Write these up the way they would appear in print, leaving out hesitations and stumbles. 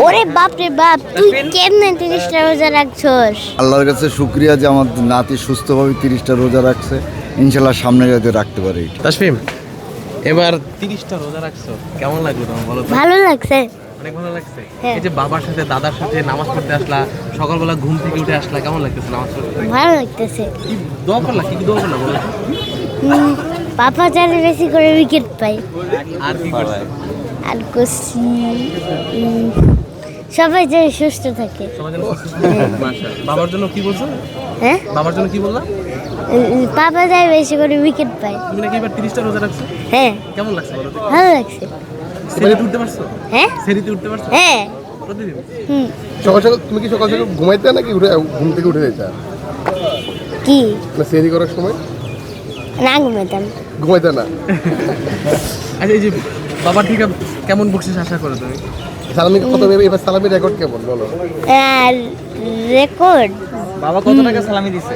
ওরে বাপ রে বাপ, তুই কেমনে 30টা রোজা রাখছস? আল্লাহর কাছে শুকরিয়া যে আমার নাতি সুস্থভাবে 30টা রোজা রাখছে, ইনশাল্লাহ সামনে যাতে রাখতে পারে। তাসফিম, এবার 30টা রোজা রাখছো, কেমন লাগলো তোমার বলো তো? ভালো লাগছে। অনেক ভালো লাগছে। হ্যাঁ। এই যে বাবার সাথে দাদার সাথে নামাজ পড়তে আসলা, সকালবেলা ঘুম থেকে উঠে আসলা, কেমন লাগতেছে নামাজ পড়তে? ভালো লাগতেছে। কি দোয়া করলা, কি দোয়া করলা বলো তো? পাপা যাতে বেশি করে উইকেট পাই। আর কি করছো? আর করছি সবাই যেন সুস্থ থাকে। সবার জন্য মাশাআল্লাহ। বাবার জন্য কি বলছো? হ্যাঁ, বাবার জন্য কি বললা? পাপা যাতে বেশি করে উইকেট পাই। তুমি নাকি এবার 30টা রোজা রাখছো? হ্যাঁ, কেমন লাগছে বলো তো? ভালো লাগছে। সেরিতে উঠতে পারছো? হ্যাঁ সেরিতে উঠতে পারছো? হ্যাঁ। প্রতিদিন? সকাল সকাল তুমি কি সকাল সকাল ঘুমাইতে নাকি ঘুম থেকে উঠে যেতে কি না সেরি করার সময় না ঘুমাইতাম? ঘুমাইতে না? আচ্ছা, এই যে বাবার থেকে কেমন বকশিস আশা করো তুমি? সালামি কত এবার সালামির রেকর্ড কেমন বলো? আর রেকর্ড বাবা কত টাকা সালামি দিছে?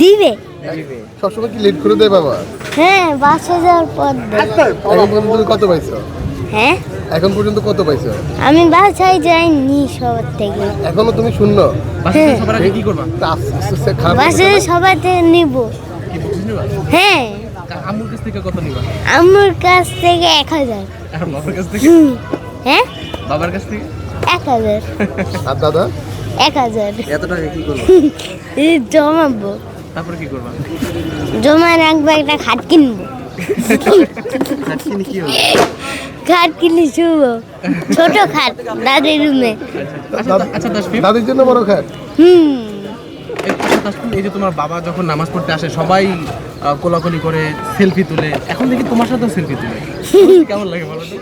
দিবে। সবসময় কি লেট করে দেয় বাবা? হ্যাঁ, বাসে যাওয়ার পর দেবে। এখন পর্যন্ত তুমি কত পাইছো? হ্যাঁ, এখন পর্যন্ত কত পাইছো? আমি বাসায় যাইনি সবার থেকে। এখনো তুমি শূন্য? বাসায় সবার আগে কি করবা? তা আস্তে আস্তে খারাপ বাসে সবার থেকে নিব। কি বকশিস নিবা? হ্যাঁ, আম্মুর কাছ থেকে কত নিবা? আমার কাছ থেকে 1000। আর বাবার কাছ থেকে? হ্যাঁ, বাবার কাছ থেকে? 1000। আর দাদা 1000 এত টাকা কি করবা? জমাবো। তারপর কি করবা? জমা রাখবো, একটা খাট কিনবো। কিনে কি হবে? খাট কিনে শুবো, ছোট খাট দাদির রুমে। আচ্ছা তাসফিম, দাদির জন্য বড় খাট? এই যে তোমার বাবা যখন নামাজ পড়তে আসে সবাই কোলাকুলি করে সেলফি তুলে, এখন দেখি তোমার সাথেও সেলফি তুলে, কেমন লাগে বলো তো?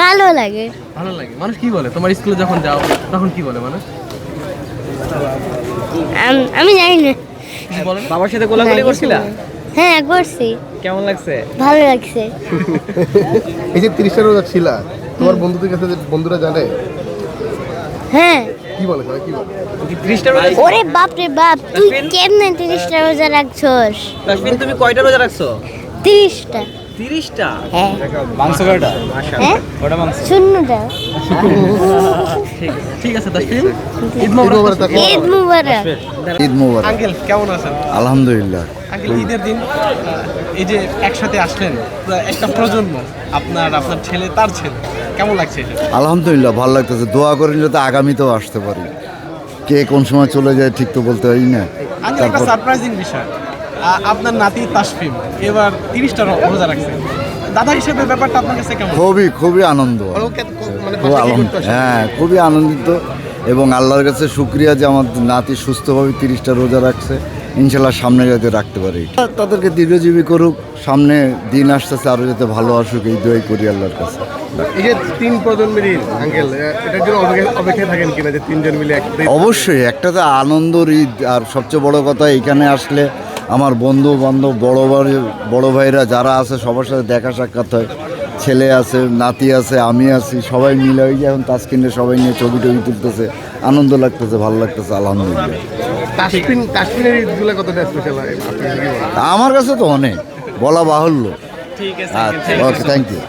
ভালো লাগে। ভালো লাগে। মানুষ কি বলে তোমার স্কুলে যখন যাও তখন কি বলে মানুষ? আমি জানি না। কিছু বলে না? বাবার সাথে কোলাকুলি করছিলা? হ্যাঁ, করছি। কেমন লাগছে? ভালো লাগছে। এই যে 30টা রোজা ছিলা, তোমার বন্ধুদের কাছে বন্ধুরা জানে? হ্যাঁ। কি বলে সবাই, কি বলে? 30টা রোজা? ওরে বাপ রে বাপ, তুই কেমনে 30টা রোজা রাখছস? তাসফিন, তুমি কয়টা রোজা রাখছো? 30টা। 30টা? হ্যাঁ। মাংস কয়টা? হ্যাঁ, কয়টা মাংস? শূন্যটা। ঠিক আছে তাসফিম, ঈদ ঈদ মোবারক। মোবারক থাকো। ঈদ মুবারক। ঈদ মোবারক। আঙ্কেল কেমন আছেন? আলহামদুলিল্লাহ। আঙ্কেল, ঈদের দিন এই যে একসাথে আসলেন পুরো একটা প্রজন্ম, আপনার ছেলে তার ছেলে, কেমন লাগছে এটা? আলহামদুলিল্লাহ ভালো লাগতেছে। দোয়া করেন যাতে আগামীতেও আসতে পারি। কে কোন সময় চলে যায় ঠিক তো বলতে পারি না। আঙ্কেল, একটা সারপ্রাইজিং বিষয়, আপনার নাতি তাসফিম এবার 30টা রোজা রাখছে। দাদা হিসেবে ব্যাপারটা আপনার কাছে কেমন? খুবই আনন্দ। মানে খুব আনন্দ, হ্যাঁ খুবই আনন্দিত এবং আল্লাহর কাছে শুকরিয়া যে আমার নাতি সুস্থভাবে 30টা রোজা রাখছে, ইনশাল্লাহ সামনে যাতে রাখতে পারি। তাদেরকে দীর্ঘজীবী করুক, সামনে দিন আসতেছে আরও যাতে ভালো আসুক, এই দোয়াই করি আল্লাহর কাছে। এই যে 3 প্রজন্মের ঈদ আঙ্কেল, এটার জন্য অপেক্ষায় থাকেন কিনা যে 3জন মিলে একসাথে? অবশ্যই একটা তো আনন্দর ঈদ, আর সবচেয়ে বড় কথা এখানে আসলে আমার বন্ধু বান্ধব বড় ভাইরা যারা আছে সবার সাথে দেখা সাক্ষাৎ হয়। ছেলে আছে, নাতি আছে, আমি আছি, সবাই মিলে ওই যে এখন তাসকিনে সবাই নিয়ে ছবি টবি তুলতেছে, আনন্দ লাগতেছে, ভালো লাগতেছে, আলহামদুলিল্লাহ। তাসফিনের ঈদগুলো কতটা স্পেশাল হয়? আপনি কি বলেন? আমার কাছে তো অনেক বলা বাহুল্য। ঠিক আছে, আচ্ছা, ওকে, থ্যাংক ইউ।